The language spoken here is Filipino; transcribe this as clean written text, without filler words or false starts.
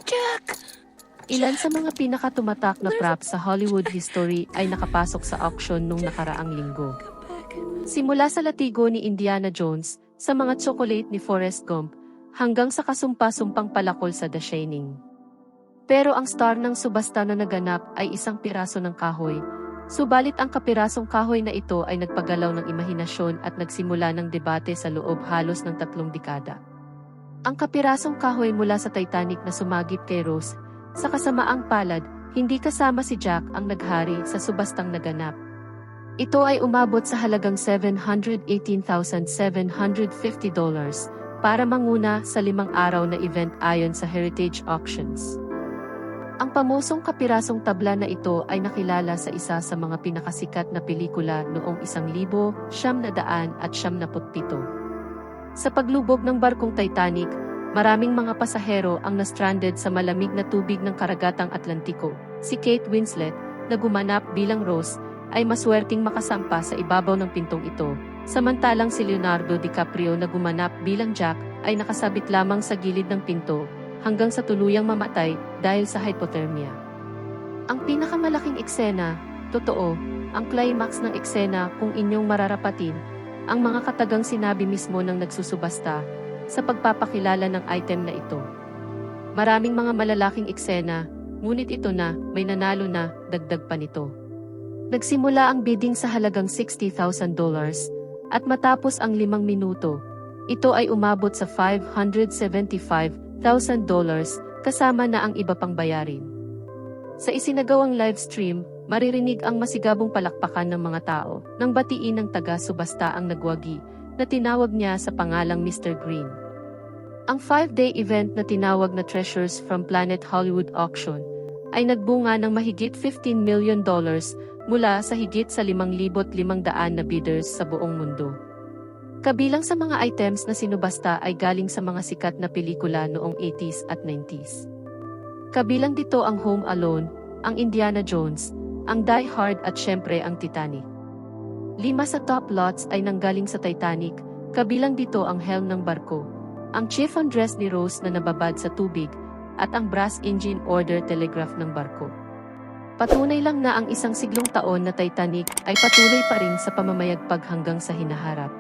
Jack! Ilan sa mga pinakatumatak na props sa Hollywood history ay nakapasok sa auction nung nakaraang linggo. Simula sa latigo ni Indiana Jones, sa mga tsokolate ni Forrest Gump, hanggang sa kasumpa-sumpang palakol sa The Shining. Pero ang star ng subasta na naganap ay isang piraso ng kahoy. Subalit ang kapirasong kahoy na ito ay nagpagalaw ng imahinasyon at nagsimula ng debate sa loob halos ng 3 dekada. Ang kapirasong kahoy mula sa Titanic na sumagip kay Rose, sa kasamaang palad, hindi kasama si Jack ang naghari sa subastang naganap. Ito ay umabot sa halagang $718,750 para manguna sa 5 araw na event ayon sa Heritage Auctions. Ang pamusong kapirasong tabla na ito ay nakilala sa isa sa mga pinakasikat na pelikula noong 1997. Sa paglubog ng barkong Titanic, maraming mga pasahero ang na-stranded sa malamig na tubig ng karagatang Atlantiko. Si Kate Winslet, na gumanap bilang Rose, ay maswerteng makasampa sa ibabaw ng pintong ito, samantalang si Leonardo DiCaprio na gumanap bilang Jack ay nakasabit lamang sa gilid ng pinto, hanggang sa tuluyang mamatay dahil sa hypothermia. Ang pinakamalaking eksena, totoo, ang climax ng eksena kung inyong mararapatin, ang mga katagang sinabi mismo ng nagsusubasta sa pagpapakilala ng item na ito. Maraming mga malalaking eksena, ngunit ito na, may nanalo na, dagdag pa nito. Nagsimula ang bidding sa halagang $60,000 at matapos ang 5 minuto, ito ay umabot sa $575,000 kasama na ang iba pang bayarin. Sa isinagawang live stream, maririnig ang masigabong palakpakan ng mga tao nang batiin ng taga-subasta ang nagwagi na tinawag niya sa pangalang Mr. Green. Ang 5-day event na tinawag na Treasures from Planet Hollywood Auction ay nagbunga ng mahigit $15 million mula sa higit sa 5,500 na bidders sa buong mundo. Kabilang sa mga items na sinubasta ay galing sa mga sikat na pelikula noong 80s at 90s. Kabilang dito ang Home Alone, ang Indiana Jones, ang Die Hard at syempre ang Titanic. 5 sa top lots ay nanggaling sa Titanic, kabilang dito ang helm ng barko, ang chiffon dress ni Rose na nababad sa tubig, at ang brass engine order telegraph ng barko. Patunay lang na ang 1 siglong taon na Titanic ay patuloy pa rin sa pamamayagpag hanggang sa hinaharap.